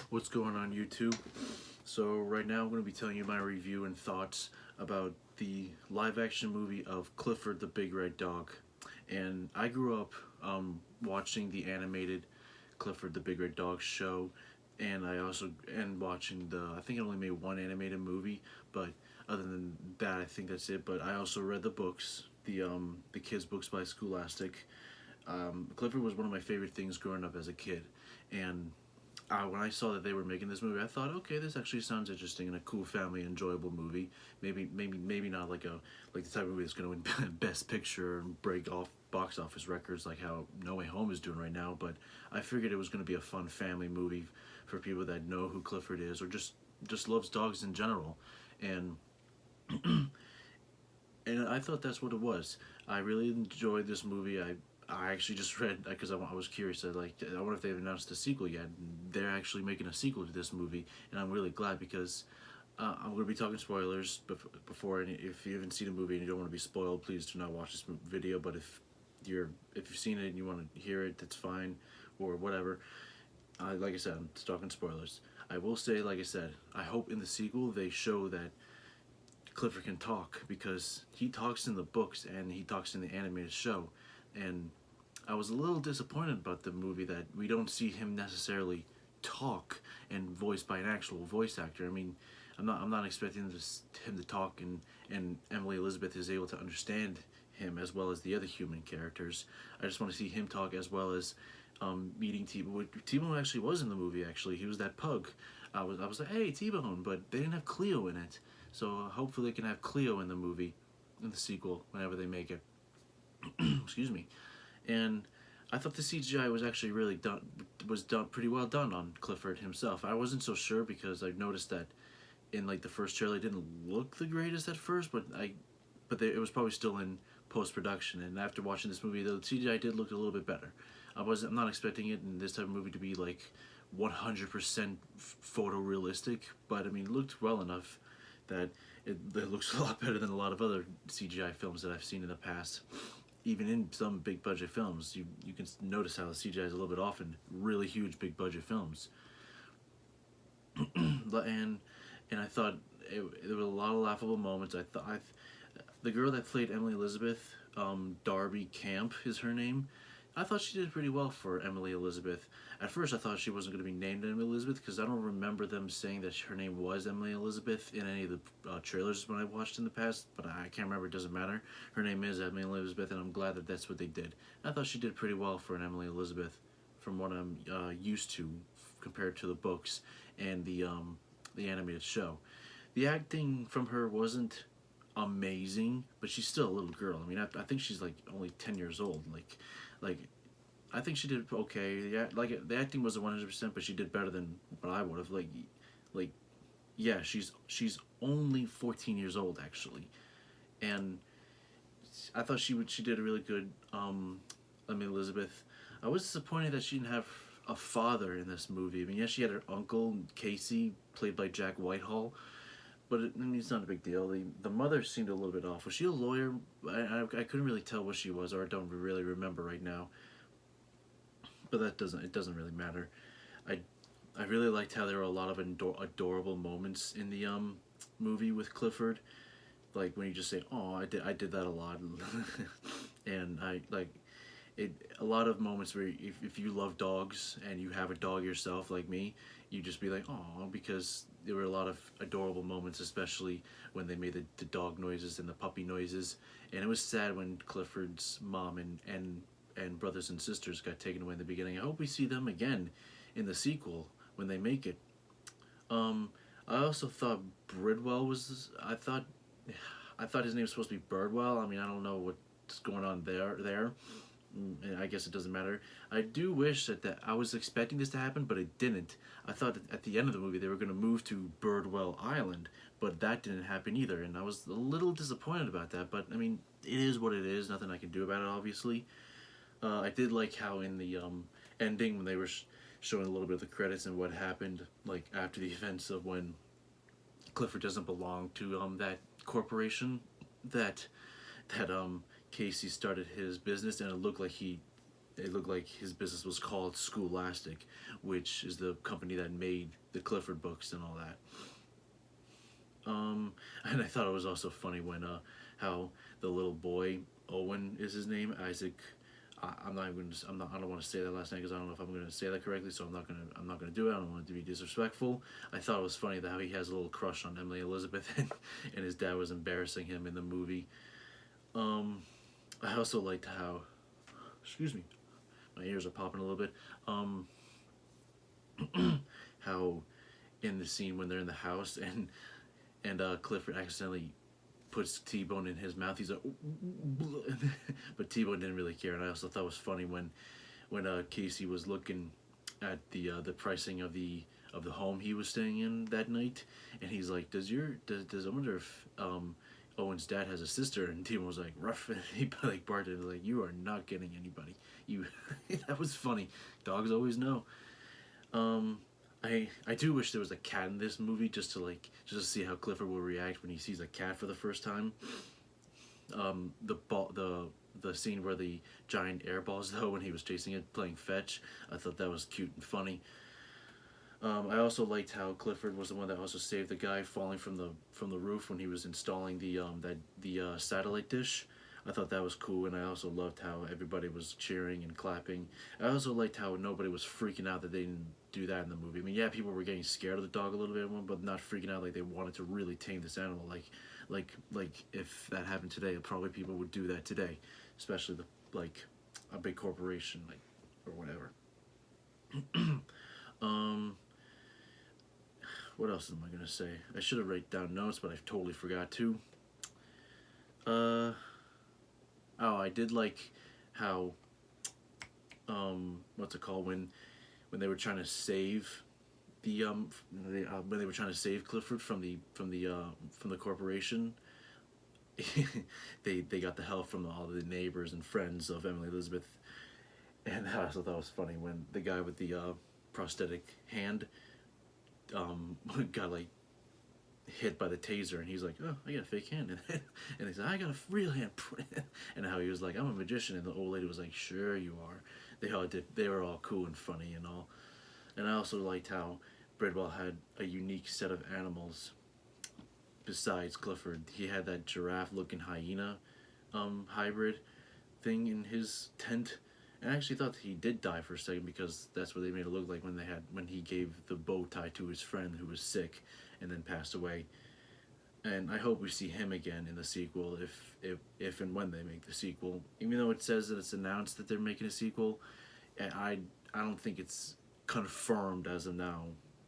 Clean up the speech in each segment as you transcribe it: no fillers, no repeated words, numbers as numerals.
What's going on YouTube? So right now I'm going to be telling you my review and thoughts about the live action movie of Clifford the Big Red Dog. And I grew up watching the animated Clifford the Big Red Dog show, and I also watching I think it only made one animated movie, but other than that I think that's it. But I also read the books, the kids books by Scholastic. Clifford was one of my favorite things growing up as a kid, and when I saw that they were making this movie, I thought, okay, this actually sounds interesting and a cool family enjoyable movie. Maybe not like the type of movie that's going to win Best Picture and break off box office records like how No Way Home is doing right now. But I figured it was going to be a fun family movie for people that know who Clifford is or just loves dogs in general, and and I thought that's what it was. I really enjoyed this movie. I actually just read because I was curious. I wonder if they've announced a sequel yet. They're actually making a sequel to this movie, and I'm really glad because I'm going to be talking spoilers before. And if you haven't seen the movie and you don't want to be spoiled, please do not watch this video. But if you've seen it and you want to hear it, that's fine, or whatever. Like I said, I'm talking spoilers. I will say, like I said, I hope in the sequel they show that Clifford can talk, because he talks in the books and he talks in the animated show, and I was a little disappointed about the movie that we don't see him necessarily talk and voiced by an actual voice actor. I mean, I'm not expecting him to talk, and Emily Elizabeth is able to understand him as well as the other human characters. I just want to see him talk as well as meeting T-Bone. T-Bone actually was in the movie. Actually, he was that pug. I was like, hey, T-Bone, but they didn't have Cleo in it. So hopefully they can have Cleo in the movie, in the sequel, whenever they make it. Excuse me. And I thought the CGI was actually done pretty well done on Clifford himself. I wasn't so sure because I noticed that in like the first trailer it didn't look the greatest at first, it was probably still in post production. And after watching this movie, the CGI did look a little bit better. I'm not expecting it in this type of movie to be like 100% photorealistic, but I mean it looked well enough that it looks a lot better than a lot of other CGI films that I've seen in the past. Even in some big budget films, you can notice how the CGI is a little bit off in really huge big budget films. and I thought there were a lot of laughable moments. The girl that played Emily Elizabeth, Darby Camp is her name. I thought she did pretty well for Emily Elizabeth. At first, I thought she wasn't going to be named Emily Elizabeth because I don't remember them saying that her name was Emily Elizabeth in any of the trailers when I watched in the past, but I can't remember. It doesn't matter. Her name is Emily Elizabeth, and I'm glad that that's what they did. I thought she did pretty well for an Emily Elizabeth from what I'm used to compared to the books and the animated show. The acting from her wasn't amazing, but she's still a little girl. I mean, I think she's like only 10 years old. Like I think she did okay. Yeah, like the acting wasn't 100%, but she did better than what I would have. Like yeah, she's only 14 years old actually, and I thought she did a really good. I mean Elizabeth. I was disappointed that she didn't have a father in this movie. I mean, yes, she had her uncle Casey, played by Jack Whitehall, but I mean, it's not a big deal. The mother seemed a little bit off. Was she a lawyer? I couldn't really tell what she was, or I don't really remember right now. But it doesn't really matter. I I really liked how there were a lot of adorable moments in the movie with Clifford, like when he just said, "Oh, I did that a lot," and I like it. A lot of moments where if you love dogs and you have a dog yourself, like me, you just be like, "Oh," because there were a lot of adorable moments, especially when they made the dog noises and the puppy noises, and it was sad when Clifford's mom and brothers and sisters got taken away in the beginning. I hope we see them again in the sequel when they make it. Um, I also thought Bridwell was. I thought his name was supposed to be Birdwell. I mean, I don't know what's going on there. And I guess it doesn't matter. I do wish that I was expecting this to happen, but it didn't. I thought that at the end of the movie they were going to move to Birdwell Island, but that didn't happen either, and I was a little disappointed about that. But I mean, it is what it is. Nothing I can do about it, obviously. I did like how in the ending when they were showing a little bit of the credits and what happened, like after the events of when Clifford doesn't belong to that corporation that Casey started his business, and it looked like he it looked like his business was called Scholastic, which is the company that made the Clifford books and all that. And I thought it was also funny when how the little boy, Owen is his name, Isaac. I'm not even. I'm not. I don't want to say that last name because I don't know if I'm going to say that correctly. So I'm not gonna. I'm not gonna do it. I don't want it to be disrespectful. I thought it was funny that how he has a little crush on Emily Elizabeth, and his dad was embarrassing him in the movie. I also liked how. Excuse me, my ears are popping a little bit. How in the scene when they're in the house and Clifford accidentally puts T-Bone in his mouth. He's like, but T-Bone didn't really care. And I also thought it was funny when Casey was looking at the pricing of the home he was staying in that night, and he's like, does I wonder if Owen's dad has a sister? And T-Bone was like, rough, and he like barked like, you are not getting anybody. You that was funny. Dogs always know. I do wish there was a cat in this movie just to see how Clifford will react when he sees a cat for the first time. The scene where the giant air balls though when he was chasing it playing fetch, I thought that was cute and funny. I also liked how Clifford was the one that also saved the guy falling from the roof when he was installing the satellite dish. I thought that was cool, and I also loved how everybody was cheering and clapping. I also liked how nobody was freaking out that they didn't do that in the movie. I mean, yeah, people were getting scared of the dog a little bit, but not freaking out like they wanted to really tame this animal. Like if that happened today, probably people would do that today, especially a big corporation or whatever. What else am I gonna say? I should have written down notes, but I totally forgot to. Oh, I did like how what's it called when they were trying to save when they were trying to save Clifford from the corporation. They got the help from all the neighbors and friends of Emily Elizabeth, and I also thought it was funny when the guy with the prosthetic hand got like hit by the taser, and he's like, oh, I got a fake hand, and he's like, I got a real hand. And how he was like, I'm a magician, and the old lady was like, sure you are. They were all cool and funny and all. And I also liked how Bridwell had a unique set of animals besides Clifford. He had that giraffe looking hyena hybrid thing in his tent. And I actually thought that he did die for a second, because that's what they made it look like when he gave the bow tie to his friend who was sick and then passed away. And I hope we see him again in the sequel, if and when they make the sequel. Even though it says that it's announced that they're making a sequel, I don't think it's confirmed as of now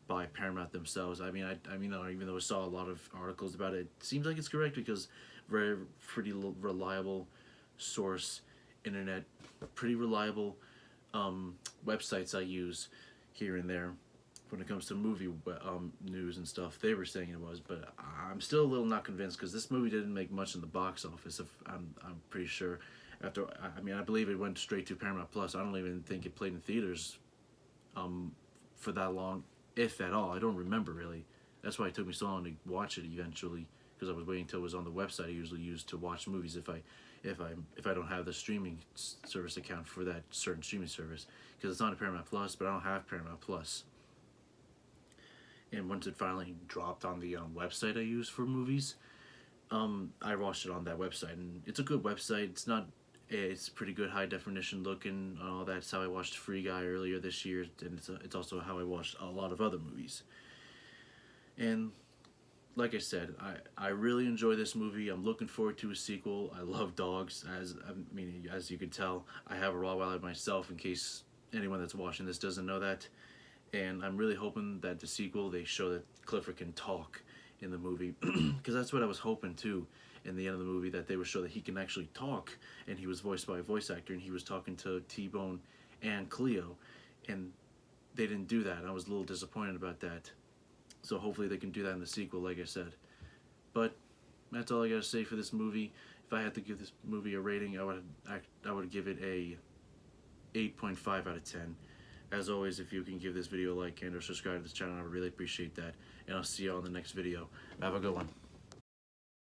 by Paramount themselves. I mean, even though I saw a lot of articles about it, it seems like it's correct, because pretty reliable source, internet, pretty reliable websites I use here and there when it comes to movie news and stuff. They were saying it was, but I'm still a little not convinced, because this movie didn't make much in the box office. If I'm pretty sure. I believe it went straight to Paramount Plus. I don't even think it played in theaters for that long, if at all. I don't remember really. That's why it took me so long to watch it eventually, because I was waiting until it was on the website I usually use to watch movies if I don't have the streaming service account for that certain streaming service, because it's on Paramount Plus, but I don't have Paramount Plus. And once it finally dropped on the website I use for movies, I watched it on that website, and it's a good website. It's pretty good, high definition looking and all that. It's how I watched Free Guy earlier this year, and it's also how I watched a lot of other movies. And like I said, I really enjoy this movie. I'm looking forward to a sequel. I love dogs, as you can tell. I have a Rottweiler myself, in case anyone that's watching this doesn't know that. And I'm really hoping that the sequel, they show that Clifford can talk in the movie, because that's what I was hoping too in the end of the movie, that they would show that he can actually talk, and he was voiced by a voice actor, and he was talking to T-Bone and Cleo, and they didn't do that. I was a little disappointed about that. So hopefully they can do that in the sequel, like I said. But that's all I gotta say for this movie. If I had to give this movie a rating, I would give it a 8.5 out of 10. As always, if you can give this video a like and or subscribe to this channel, I would really appreciate that. And I'll see you all in the next video. Have a good one.